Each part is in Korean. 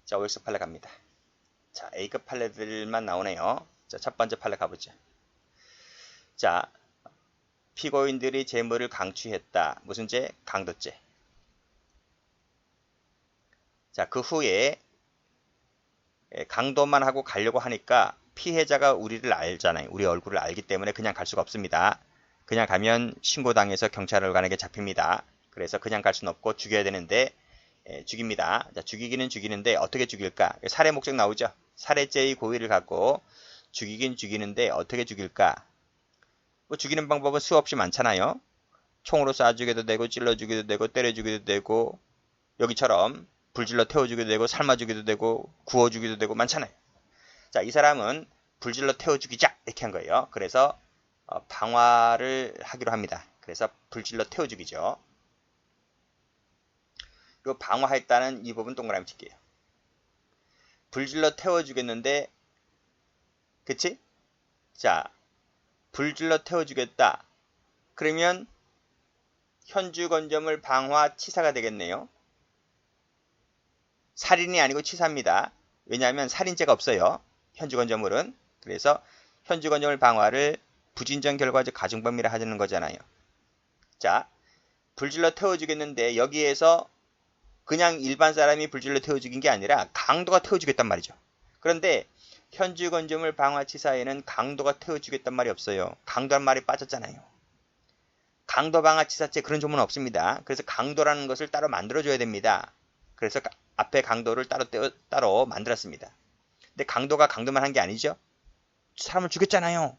자, OX 판례 갑니다. 자, A급 판례들만 나오네요. 자, 첫 번째 판례 가보죠. 자, 피고인들이 재물을 강취했다. 무슨 죄? 강도죄. 자, 그 후에 강도만 하고 가려고 하니까 피해자가 우리를 알잖아요. 우리 얼굴을 알기 때문에 그냥 갈 수가 없습니다. 그냥 가면 신고당해서 경찰관에게 잡힙니다. 그래서 그냥 갈 수는 없고 죽여야 되는데 죽입니다. 자, 죽이기는 죽이는데 어떻게 죽일까? 살해 목적 나오죠. 살해죄의 고의를 갖고 죽이긴 죽이는데 어떻게 죽일까? 뭐 죽이는 방법은 수없이 많잖아요. 총으로 쏴 죽여도 되고 찔러 죽여도 되고 때려 죽여도 되고 여기처럼 불질러 태워 죽여도 되고 삶아 죽여도 되고 구워 죽여도 되고 많잖아요. 자, 이 사람은 불질러 태워 죽이자 이렇게 한 거예요. 그래서 방화를 하기로 합니다. 그래서 불질러 태워 죽이죠. 이 방화했다는 이 부분 동그라미 칠게요. 불질러 태워 죽였는데 그치? 자, 불질러 태워 죽였다. 그러면 현주건조물 방화 치사가 되겠네요. 살인이 아니고 치사입니다. 왜냐하면 살인죄가 없어요. 현주건조물은. 그래서 현주건조물 방화를 부진정 결과적 가중범위라 하는 거잖아요. 자, 불질러 태워 죽였는데 여기에서 그냥 일반 사람이 불질러 태워 죽인 게 아니라 강도가 태워 죽였단 말이죠. 그런데 현주건조물 방화치사에는 강도가 태워 죽였단 말이 없어요. 강도란 말이 빠졌잖아요. 강도 방화치사죄 그런 조문은 없습니다. 그래서 강도라는 것을 따로 만들어줘야 됩니다. 그래서 앞에 강도를 따로 만들었습니다. 근데 강도가 강도만 한 게 아니죠. 사람을 죽였잖아요.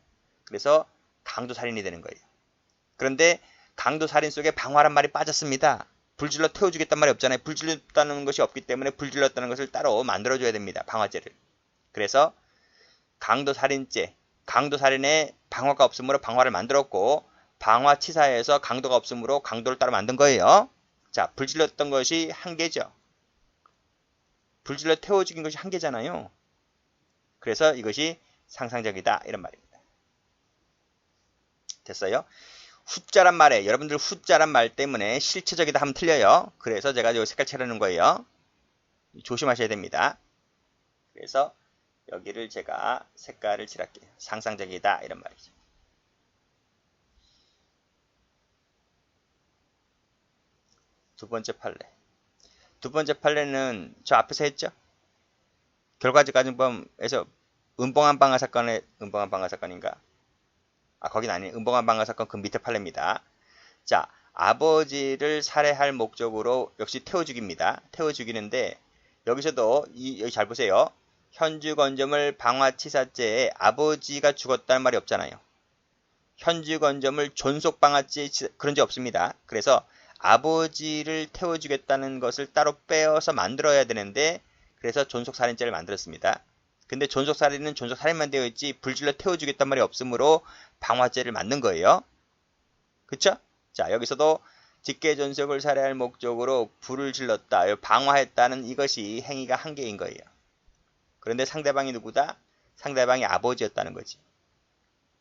그래서 강도살인이 되는 거예요. 그런데 강도살인 속에 방화란 말이 빠졌습니다. 불질러 태워 죽였단 말이 없잖아요. 불질렀다는 것이 없기 때문에 불질렀다는 것을 따로 만들어줘야 됩니다. 방화죄를. 그래서 강도살인죄, 강도살인에 방화가 없으므로 방화를 만들었고 방화치사에서 강도가 없으므로 강도를 따로 만든 거예요. 자, 불질렀던 것이 한 개죠. 불질러 태워 죽인 것이 한 개잖아요. 그래서 이것이 상상적이다 이런 말입니다. 됐어요? 후자란 말에 여러분들 후자란 말 때문에 실체적이다 하면 틀려요. 그래서 제가 여기 색깔 칠하는 거예요. 조심하셔야 됩니다. 그래서 여기를 제가 색깔을 칠할게요. 상상적이다 이런 말이죠. 두 번째 판례. 두 번째 판례는 저 앞에서 했죠. 결과적 가중범에서 은봉한 방화 사건의 은봉한 방화 사건인가? 거긴 아니에요. 은봉한 방화 사건 그 밑에 판례입니다. 자, 아버지를 살해할 목적으로 역시 태워 죽입니다. 태워 죽이는데 여기서도 여기 잘 보세요. 현주건조물 방화치사죄에 아버지가 죽었다는 말이 없잖아요. 현주건조물 존속방화죄 그런 게 없습니다. 그래서 아버지를 태워 죽였다는 것을 따로 빼어서 만들어야 되는데 그래서 존속살인죄를 만들었습니다. 근데 존속살인은 존속살인만 되어 있지 불질러 태워 죽였단 말이 없으므로 방화죄를 만든 거예요. 그쵸? 자, 여기서도 직계존속을 살해할 목적으로 불을 질렀다, 방화했다는 이것이 행위가 한 개인 거예요. 그런데 상대방이 누구다? 상대방이 아버지였다는 거지.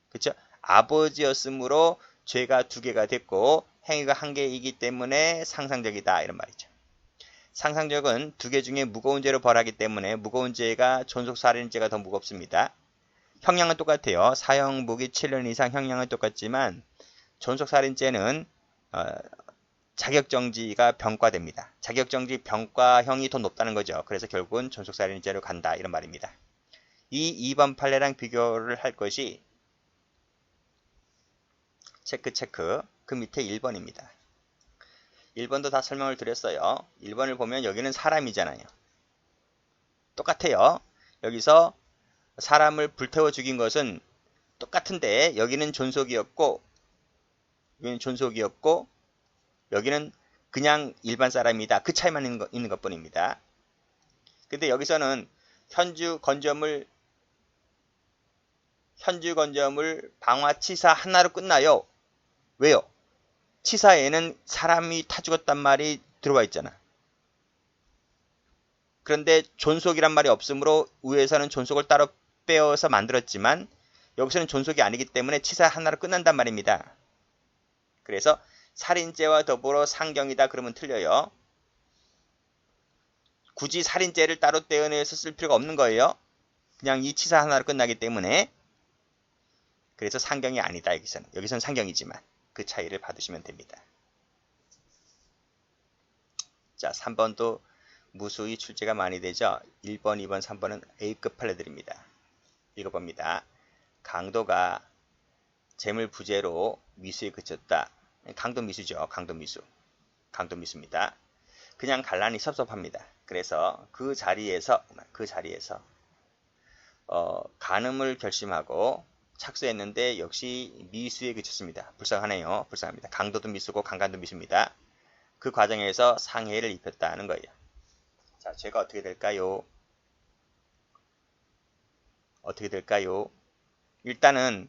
그쵸? 아버지였으므로 죄가 두 개가 됐고 행위가 한 개이기 때문에 상상적이다 이런 말이죠. 상상적은 두 개 중에 무거운 죄로 벌하기 때문에 무거운 죄가 존속살인죄가 더 무겁습니다. 형량은 똑같아요. 사형 무기 7년 이상 형량은 똑같지만 존속살인죄는 자격정지가 병과됩니다. 자격정지 병과형이 더 높다는 거죠. 그래서 결국은 존속살인죄로 간다 이런 말입니다. 이 2번 판례랑 비교를 할 것이 체크 그 밑에 1번입니다. 1번도 다 설명을 드렸어요. 1번을 보면 여기는 사람이잖아요. 똑같아요. 여기서 사람을 불태워 죽인 것은 똑같은데 여기는 존속이었고 여기는 그냥 일반 사람이다. 그 차이만 있는 것뿐입니다. 근데 여기서는 현주건조물 방화치사 하나로 끝나요. 왜요? 치사에는 사람이 타 죽었단 말이 들어와 있잖아. 그런데 존속이란 말이 없으므로 위에서는 존속을 따로 빼어서 만들었지만 여기서는 존속이 아니기 때문에 치사 하나로 끝난단 말입니다. 그래서 살인죄와 더불어 상경이다 그러면 틀려요. 굳이 살인죄를 따로 떼어내서 쓸 필요가 없는 거예요. 그냥 이 치사 하나로 끝나기 때문에. 그래서 상경이 아니다. 여기서는 상경이지만 그 차이를 받으시면 됩니다. 자, 3번도 무수히 출제가 많이 되죠. 1번, 2번, 3번은 A급 판례들입니다. 읽어봅니다. 강도가 재물부재로 미수에 그쳤다. 강도미수죠. 강도미수입니다. 그냥 갈라니 섭섭합니다. 그래서 그 자리에서 간음을 결심하고 착수했는데 역시 미수에 그쳤습니다. 불쌍하네요. 불쌍합니다. 강도도 미수고 강간도 미수입니다. 그 과정에서 상해를 입혔다는 거예요. 자, 죄가 어떻게 될까요? 일단은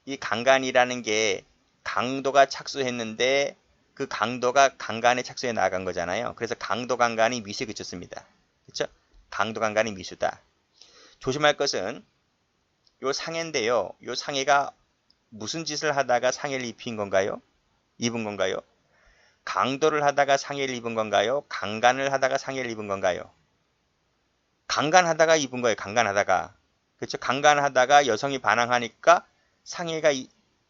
이 강간이라는 게 강도가 착수했는데 그 강도가 강간에 착수해 나간 거잖아요. 그래서 강도 강간이 미수에 그쳤습니다. 그렇죠? 강도 강간이 미수다. 조심할 것은 요 상해인데요. 요 상해가 무슨 짓을 하다가 상해를 입은 건가요? 강도를 하다가 상해를 입은 건가요? 강간을 하다가 상해를 입은 건가요? 강간하다가 입은 거예요. 강간하다가. 그렇죠? 강간하다가 여성이 반항하니까 상해가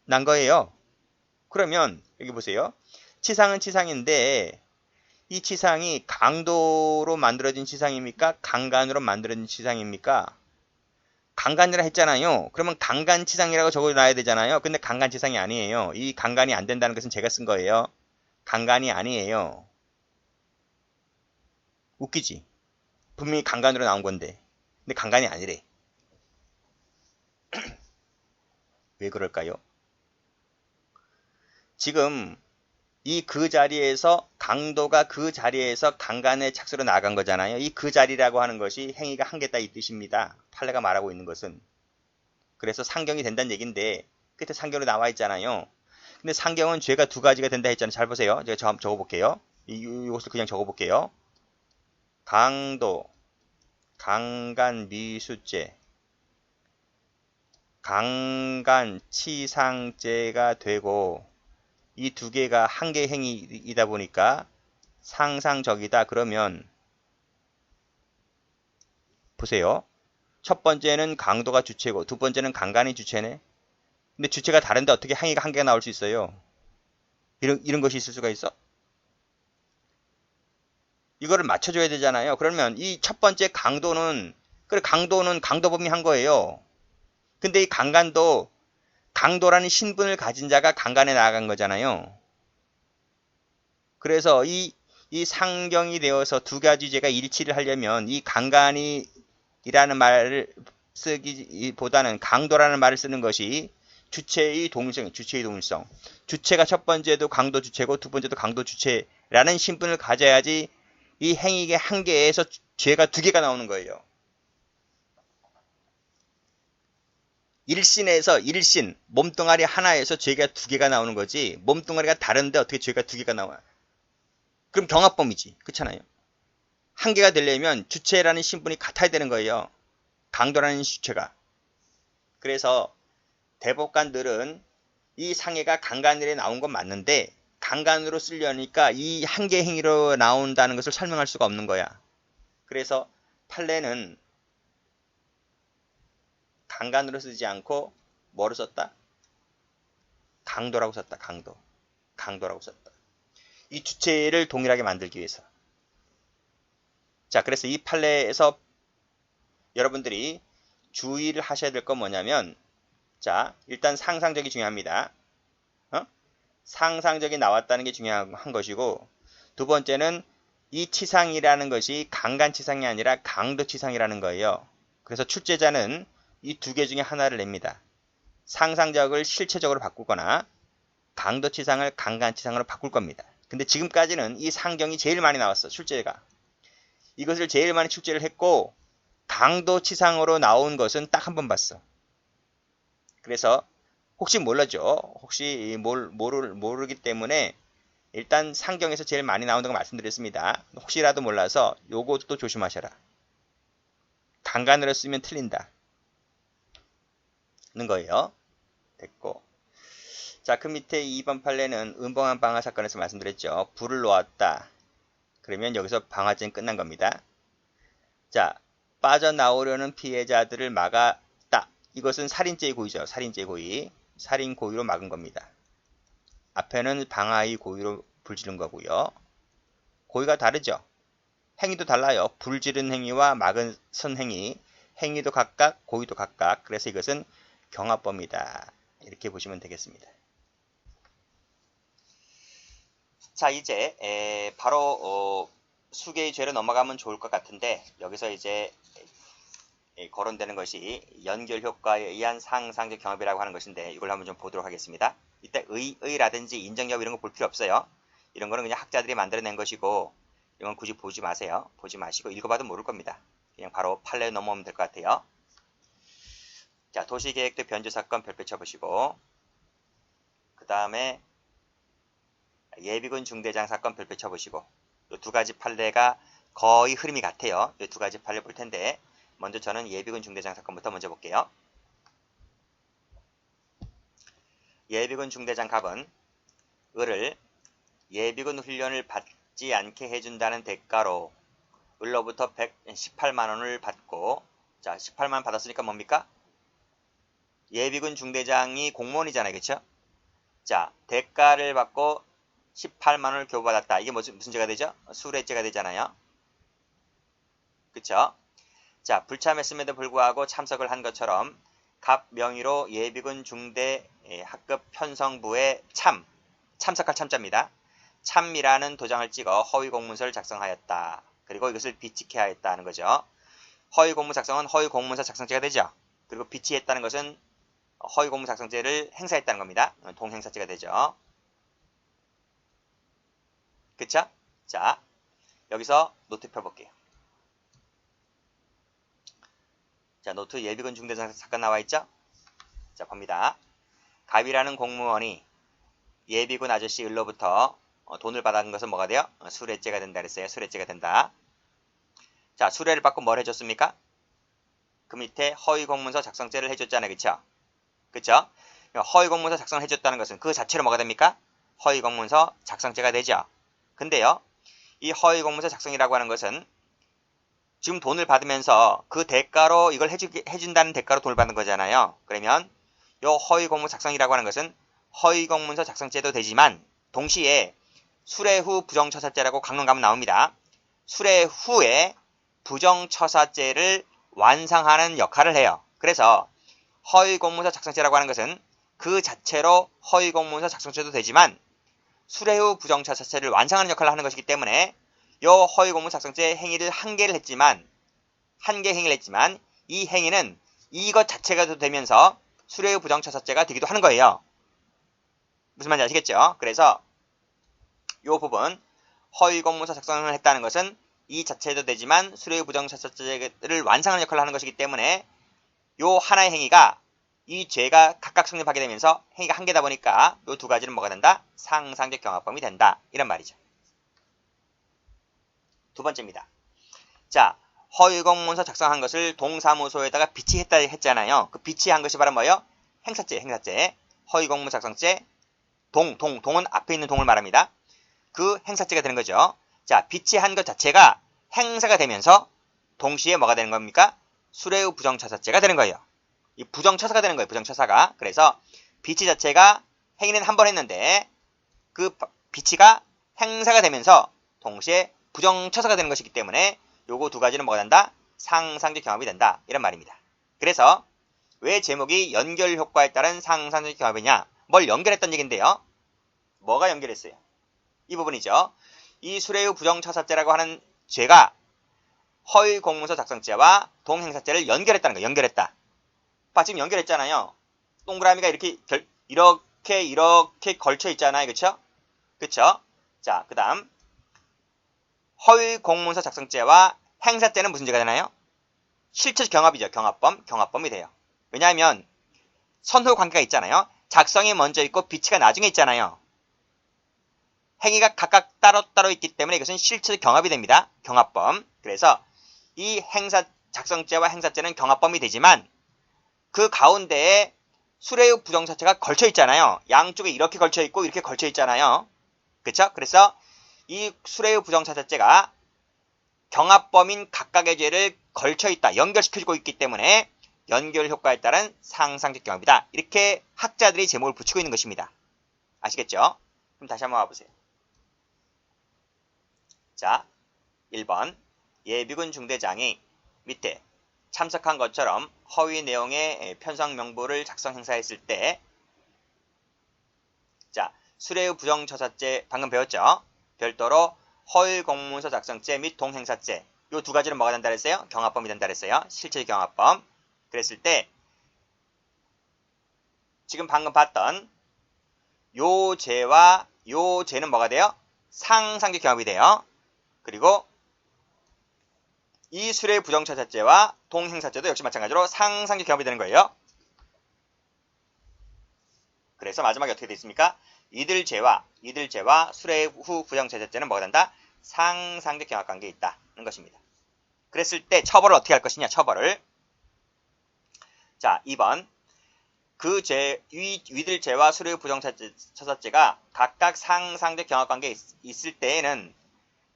난 거예요. 그러면 여기 보세요. 치상은 치상인데 이 치상이 강도로 만들어진 치상입니까? 강간으로 만들어진 치상입니까? 강간이라 했잖아요. 그러면 강간치상이라고 적어놔야 되잖아요. 근데 강간치상이 아니에요. 이 강간이 안 된다는 것은 제가 쓴 거예요. 강간이 아니에요. 웃기지? 분명히 강간으로 나온 건데. 근데 강간이 아니래. 왜 그럴까요? 지금 그 자리에서 강도가 그 자리에서 강간의 착수로 나간 거잖아요. 이 그 자리라고 하는 것이 행위가 한계다 이 뜻입니다. 판례가 말하고 있는 것은. 그래서 상경이 된다는 얘기인데 끝에 상경으로 나와 있잖아요. 근데 상경은 죄가 두 가지가 된다 했잖아요. 잘 보세요. 제가 적어볼게요. 이것을 그냥 적어볼게요. 강도, 강간 미수죄, 강간 치상죄가 되고 이 두 개가 한 개 행위이다 보니까 상상적이다. 그러면 보세요. 첫 번째는 강도가 주체고 두 번째는 강간이 주체네. 근데 주체가 다른데 어떻게 행위가 한 개가 나올 수 있어요? 이런 것이 있을 수가 있어? 이거를 맞춰줘야 되잖아요. 그러면 이 첫 번째 강도는 강도범이 한 거예요. 근데 이 강간도 강도라는 신분을 가진 자가 강간에 나아간 거잖아요. 그래서 이 상경이 되어서 두 가지 죄가 일치를 하려면 이 강간이라는 말을 쓰기보다는 강도라는 말을 쓰는 것이 주체의 동일성. 주체가 첫 번째도 강도 주체고 두 번째도 강도 주체라는 신분을 가져야지 이 행위의 한 개에서 죄가 두 개가 나오는 거예요. 일신, 몸뚱아리 하나에서 죄가 두 개가 나오는 거지 몸뚱아리가 다른데 어떻게 죄가 두 개가 나와? 그럼 경합범이지. 그렇잖아요. 한 개가 되려면 주체라는 신분이 같아야 되는 거예요. 강도라는 주체가. 그래서 대법관들은 이 상해가 강간으로 나온 건 맞는데 강간으로 쓰려니까 이 한 개 행위로 나온다는 것을 설명할 수가 없는 거야. 그래서 판례는 강간으로 쓰지 않고 뭐로 썼다? 강도라고 썼다. 강도라고 썼다. 이 주체를 동일하게 만들기 위해서. 자, 그래서 이 판례에서 여러분들이 주의를 하셔야 될 건 뭐냐면, 자, 일단 상상적이 중요합니다. 상상적이 나왔다는 게 중요한 것이고, 두 번째는 이 치상이라는 것이 강간치상이 아니라 강도치상이라는 거예요. 그래서 출제자는 이 두 개 중에 하나를 냅니다. 상상적을 실체적으로 바꾸거나 강도치상을 강간치상으로 바꿀 겁니다. 근데 지금까지는 이 상경이 제일 많이 나왔어. 출제가. 이것을 제일 많이 출제를 했고 강도치상으로 나온 것은 딱 한 번 봤어. 그래서 혹시 몰라죠. 혹시 모르기 때문에 일단 상경에서 제일 많이 나온다고 말씀드렸습니다. 혹시라도 몰라서 요것도 조심하셔라. 강간으로 쓰면 틀린다. 는 거예요. 됐고. 자, 그 밑에 2번 판례는 은봉한 방화 사건에서 말씀드렸죠. 불을 놓았다. 그러면 여기서 방화죄는 끝난 겁니다. 자, 빠져나오려는 피해자들을 막았다. 이것은 살인죄의 고의죠. 살인죄의 고의. 살인 고의로 막은 겁니다. 앞에는 방화의 고의로 불지른 거고요. 고의가 다르죠. 행위도 달라요. 불지른 행위와 막은 선 행위. 행위도 각각, 고의도 각각. 그래서 이것은 경합범이다. 이렇게 보시면 되겠습니다. 자, 이제 바로 수개의 죄로 넘어가면 좋을 것 같은데 여기서 이제 거론되는 것이 연결 효과에 의한 상상적 경합이라고 하는 것인데 이걸 한번 좀 보도록 하겠습니다. 이때 의라든지 인정 여부 이런 거 볼 필요 없어요. 이런 거는 그냥 학자들이 만들어낸 것이고 이건 굳이 보지 마세요. 보지 마시고 읽어봐도 모를 겁니다. 그냥 바로 판례 넘어오면 될 것 같아요. 자, 도시계획도 변조 사건 별표 쳐보시고 그 다음에 예비군 중대장 사건 별표 쳐보시고 이 두 가지 판례가 거의 흐름이 같아요. 이 두 가지 판례 볼 텐데 먼저 저는 예비군 중대장 사건부터 먼저 볼게요. 예비군 중대장 갑은 을을 예비군 훈련을 받지 않게 해준다는 대가로 을로부터 118만원을 받고 자 18만원 받았으니까 뭡니까? 예비군 중대장이 공무원이잖아요. 그쵸? 자 대가를 받고 18만원을 교부받았다. 이게 무슨 죄가 되죠? 수뢰죄가 되잖아요. 그쵸? 자, 불참했음에도 불구하고 참석을 한 것처럼 갑 명의로 예비군 중대 학급 편성부에 참석할 참자입니다. 참이라는 도장을 찍어 허위 공문서를 작성하였다. 그리고 이것을 비치케 하였다는 거죠. 허위 공문 작성은 허위 공문서 작성죄가 되죠. 그리고 비치했다는 것은 허위 공문 작성죄를 행사했다는 겁니다. 동행사죄가 되죠. 그쵸? 자, 여기서 노트 펴볼게요. 자, 노트 예비군 중대장 사건 나와있죠? 자, 봅니다. 갑이라는 공무원이 예비군 아저씨 을로부터 돈을 받은 것은 뭐가 돼요? 수뢰죄가 된다 그랬어요. 수뢰죄가 된다. 자, 수뢰를 받고 뭘 해줬습니까? 그 밑에 허위 공문서 작성죄를 해줬잖아요. 그쵸? 그쵸? 허위 공문서 작성을 해줬다는 것은 그 자체로 뭐가 됩니까? 허위 공문서 작성죄가 되죠. 근데요, 이 허위 공문서 작성이라고 하는 것은 지금 돈을 받으면서 그 대가로 이걸 해준다는 대가로 돈을 받는 거잖아요. 그러면 이 허위 공문서 작성이라고 하는 것은 허위 공문서 작성죄도 되지만 동시에 수뢰 후 부정처사죄라고 강론 가면 나옵니다. 수뢰 후에 부정처사죄를 완상하는 역할을 해요. 그래서 허위 공문서 작성죄라고 하는 것은 그 자체로 허위 공문서 작성죄도 되지만 수뢰 후 부정처사죄를 완상하는 역할을 하는 것이기 때문에 이 허위 공문서 작성죄 행위를 한 개 행위를 했지만 이 행위는 이것 자체가 되면서 수뢰 후 부정처사죄가 되기도 하는 거예요. 무슨 말인지 아시겠죠? 그래서 이 부분 허위 공문서 작성을 했다는 것은 이 자체도 되지만 수뢰 후 부정처사죄를 완상하는 역할을 하는 것이기 때문에 이 하나의 행위가 이 죄가 각각 성립하게 되면서 행위가 한 개다 보니까 이 두 가지는 뭐가 된다? 상상적 경합범이 된다. 이런 말이죠. 두 번째입니다. 자, 허위 공문서 작성한 것을 동사무소에다가 비치했다 했잖아요. 그 비치한 것이 바로 뭐예요? 행사죄. 허위 공문서 작성죄. 동은 앞에 있는 동을 말합니다. 그 행사죄가 되는 거죠. 자, 비치한 것 자체가 행사가 되면서 동시에 뭐가 되는 겁니까? 수뢰 후 부정처사죄가 되는 거예요. 이 부정처사가 되는 거예요. 부정처사가. 그래서 비치 자체가 행위는 한 번 했는데 그 비치가 행사가 되면서 동시에 부정처사가 되는 것이기 때문에 요거 두 가지는 뭐가 된다? 상상적 경합이 된다. 이런 말입니다. 그래서 왜 제목이 연결 효과에 따른 상상적 경합이냐? 뭘 연결했던 얘기인데요. 뭐가 연결했어요? 이 부분이죠. 이 수뢰 후 부정처사죄라고 하는 죄가 허위 공문서 작성죄와 동행사죄를 연결했다는 거예요. 연결했다. 봐, 지금 연결했잖아요. 동그라미가 이렇게 걸쳐 있잖아요. 그쵸? 그쵸? 자, 그 다음 허위 공문서 작성죄와 행사죄는 무슨 죄가 되나요? 실체적 경합이죠. 경합범이 돼요. 왜냐하면 선후 관계가 있잖아요. 작성이 먼저 있고 비치가 나중에 있잖아요. 행위가 각각 따로따로 있기 때문에 이것은 실체적 경합이 됩니다. 경합범. 그래서 이 작성죄와 행사죄는 경합범이 되지만 그 가운데에 수뢰 후 부정처사죄가 걸쳐 있잖아요. 양쪽에 이렇게 걸쳐 있고 이렇게 걸쳐 있잖아요. 그쵸? 그래서 이 수뢰 후 부정처사죄가 경합범인 각각의 죄를 걸쳐 있다, 연결시켜주고 있기 때문에 연결 효과에 따른 상상적 경합이다. 이렇게 학자들이 제목을 붙이고 있는 것입니다. 아시겠죠? 그럼 다시 한번 와보세요. 자, 1번 예비군 중대장이 밑에 참석한 것처럼 허위 내용의 편성 명부를 작성 행사했을 때, 자, 수뢰의 부정처사죄 방금 배웠죠? 별도로 허위 공문서 작성죄 및 동행사죄, 요 두 가지는 뭐가 된다 그랬어요? 경합범이 된다 그랬어요. 실체 경합범. 그랬을 때 지금 방금 봤던 요 죄와 요 죄는 뭐가 돼요? 상상적 경합이 돼요. 그리고 이 수뢰의 부정처사죄와 동행사죄도 역시 마찬가지로 상상적 경합이 되는 거예요. 그래서 마지막에 어떻게 되어 있습니까? 이들 죄와 수뢰의 후 부정처사죄는 뭐가 된다? 상상적 경합관계에 있다는 것입니다. 그랬을 때 처벌을 어떻게 할 것이냐? 처벌을. 자, 2번 그 죄, 위들 죄와 수뢰의 부정처사죄가 각각 상상적 경합관계에 있을 때에는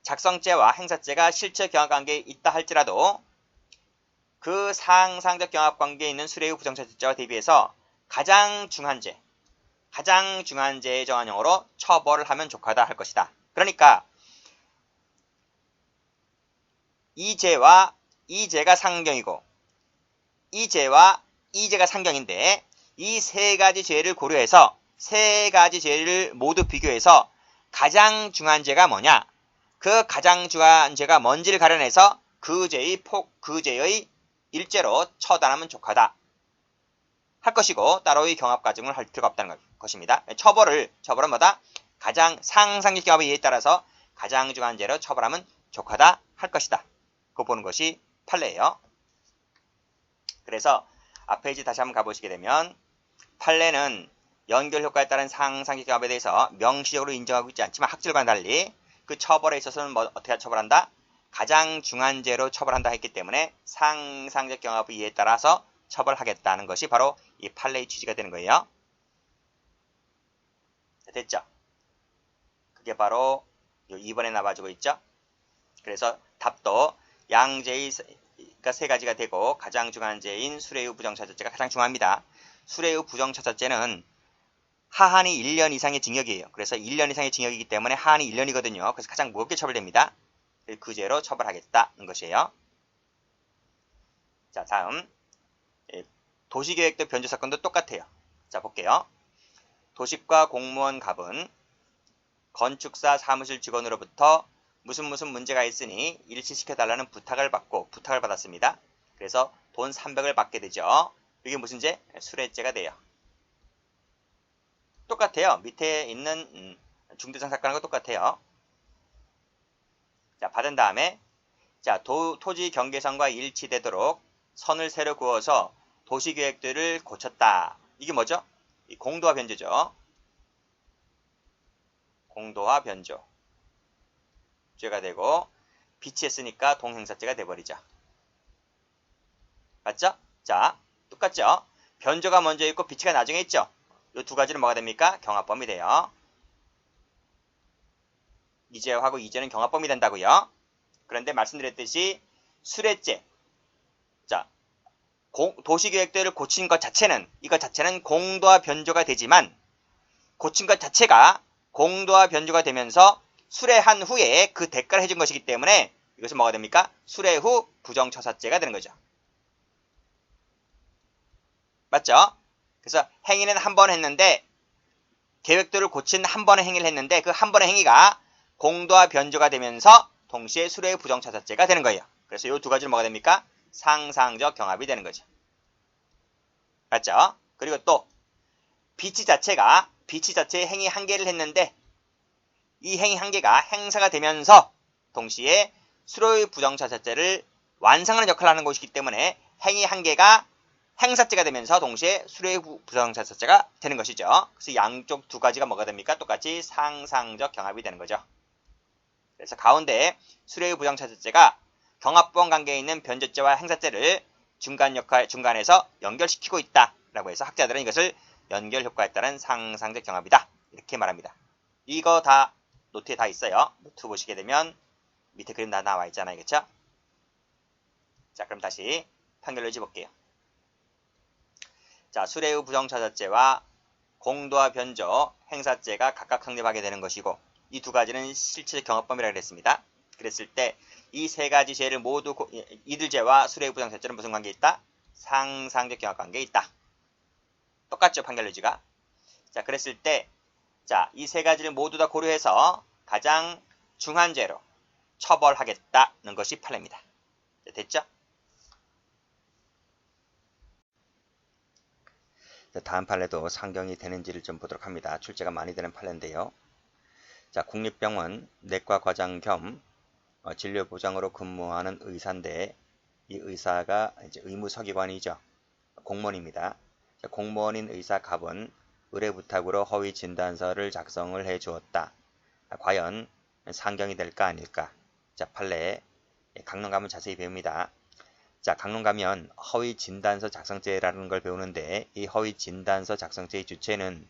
작성죄와 행사죄가 실체 경합관계에 있다 할지라도 그 상상적 경합관계에 있는 수뢰의 부정처사죄와 대비해서 가장 중한 죄의 정한형으로 처벌을 하면 족하다 할 것이다. 그러니까 이 죄와 이 죄가 상경이고 이 죄와 이 죄가 상경인데 이 세 가지 죄를 고려해서 세 가지 죄를 모두 비교해서 가장 중한 죄가 뭐냐? 그 가장 중한 죄가 뭔지를 가려내서 그 죄의 일죄로 처단하면 족하다 할 것이고 따로의 경합 과정을 할 필요가 없다는 것입니다. 처벌은 뭐다? 가장 상상적 경합에 의해 따라서 가장 중한 죄로 처벌하면 족하다 할 것이다. 그거 보는 것이 판례예요. 그래서 앞 페이지 다시 한번 가보시게 되면 판례는 연결 효과에 따른 상상적 경합에 대해서 명시적으로 인정하고 있지 않지만 학설과는 달리 그 처벌에 있어서는 어떻게 처벌한다? 가장 중한 죄로 처벌한다 했기 때문에 상상적 경합의 이해에 따라서 처벌하겠다는 것이 바로 이 판례의 취지가 되는 거예요. 됐죠? 그게 바로 2번에 나와주고 있죠? 그래서 답도 양죄의 세 가지가 되고 가장 중한 죄인 수뢰의 부정처사죄가 가장 중합니다. 수뢰의 부정처사죄는 하한이 1년 이상의 징역이에요. 그래서 1년 이상의 징역이기 때문에 하한이 1년이거든요. 그래서 가장 무겁게 처벌됩니다. 그 죄로 처벌하겠다는 것이에요. 자, 다음 도시계획도 변조 사건도 똑같아요. 자, 볼게요. 도시과 공무원 갑은 건축사 사무실 직원으로부터 무슨 문제가 있으니 일치시켜달라는 부탁을 받았습니다. 그래서 돈 300을 받게 되죠. 이게 무슨 죄? 수뢰죄가 돼요. 똑같아요. 밑에 있는 중대장 사건하고 똑같아요. 자, 받은 다음에 자, 토지 경계선과 일치되도록 선을 새로 그어서 도시계획들을 고쳤다. 이게 뭐죠? 이 공도화 변조죠. 공도화 변조. 죄가 되고 비치했으니까 동행사죄가 돼버리죠. 맞죠? 자, 똑같죠? 변조가 먼저 있고 비치가 나중에 있죠? 이 두 가지는 뭐가 됩니까? 경합범이 돼요. 이죄하고 이죄는 경합범이 된다고요. 그런데 말씀드렸듯이 수뢰죄, 자, 도시계획들을 고친 것 자체는 공도화 변조가 되지만 고친 것 자체가 공도화 변조가 되면서 수뢰한 후에 그 대가를 해준 것이기 때문에 이것은 뭐가 됩니까? 수뢰 후 부정처사죄가 되는 거죠. 맞죠? 그래서 행위는 한 번 했는데 계획들을 고친 한 번의 행위를 했는데 그 한 번의 행위가 공도화 변조가 되면서 동시에 수뢰 부정처사죄가 되는 거예요. 그래서 이 두 가지는 뭐가 됩니까? 상상적 경합이 되는 거죠. 맞죠? 그리고 또 비치 자체의 행위 한 개를 했는데 이 행위 한 개가 행사가 되면서 동시에 수뢰 부정처사죄를 완성하는 역할을 하는 것이기 때문에 행위 한 개가 행사죄가 되면서 동시에 수뢰 부정처사죄가 되는 것이죠. 그래서 양쪽 두 가지가 뭐가 됩니까? 똑같이 상상적 경합이 되는 거죠. 그래서 가운데 수뢰 부정처사죄가 경합범 관계에 있는 변조죄와 행사죄를 중간에서 연결시키고 있다라고 해서 학자들은 이것을 연결 효과에 따른 상상적 경합이다. 이렇게 말합니다. 이거 다 노트에 다 있어요. 노트 보시게 되면 밑에 그림 다 나와 있잖아요. 그쵸? 자, 그럼 다시 판결 요지 볼게요. 자, 수레의 부정차자죄와 공도와 변조, 행사죄가 각각 성립하게 되는 것이고 이 두 가지는 실체적 경합범위라고 그랬습니다. 그랬을 때 이 세 가지 죄를 모두 이들 죄와 수레의 부정차자죄는 무슨 관계에 있다? 상상적 경합관계에 있다. 똑같죠, 판결 요지가. 자, 그랬을 때 자, 이 세 가지를 모두 다 고려해서 가장 중한 죄로 처벌하겠다는 것이 판례입니다. 됐죠? 다음 판례도 상경이 되는지를 좀 보도록 합니다. 출제가 많이 되는 판례인데요. 자, 국립병원 내과 과장 겸 진료보장으로 근무하는 의사인데 이 의사가 이제 의무서기관이죠. 공무원입니다. 자, 공무원인 의사 갑은 의뢰 부탁으로 허위 진단서를 작성을 해 주었다. 과연 상경이 될까 아닐까? 자, 판례 강론 가면 자세히 배웁니다. 자, 강론 가면 허위 진단서 작성죄라는 걸 배우는데 이 허위 진단서 작성죄의 주체는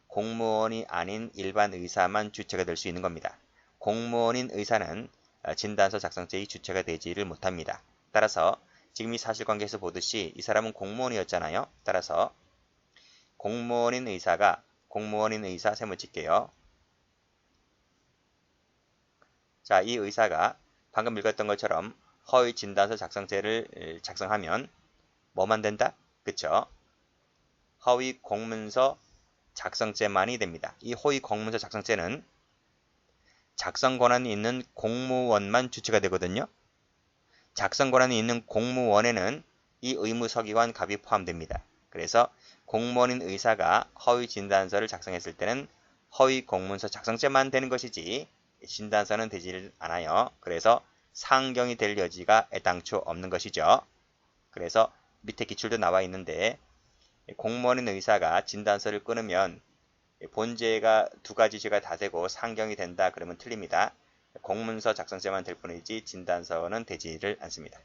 공무원이 아닌 일반 의사만 주체가 될 수 있는 겁니다. 공무원인 의사는 진단서 작성죄의 주체가 되지를 못합니다. 따라서 지금 이 사실관계에서 보듯이 이 사람은 공무원이었잖아요. 따라서 공무원인 의사 세모 칠게요. 자, 이 의사가 방금 읽었던 것처럼 허위 진단서 작성죄를 작성하면 뭐만 된다? 그쵸? 허위 공문서 작성죄만이 됩니다. 이 허위 공문서 작성죄는 작성 권한이 있는 공무원만 주체가 되거든요. 작성 권한이 있는 공무원에는 이 의무서기관 갑이 포함됩니다. 그래서 공무원인 의사가 허위 진단서를 작성했을 때는 허위 공문서 작성죄만 되는 것이지 진단서는 되지 않아요. 그래서 상경이 될 여지가 애당초 없는 것이죠. 그래서 밑에 기출도 나와 있는데 공무원인 의사가 진단서를 끊으면 본죄가 두 가지 죄가 다 되고 상경이 된다 그러면 틀립니다. 공문서 작성죄만 될 뿐이지 진단서는 되지를 않습니다.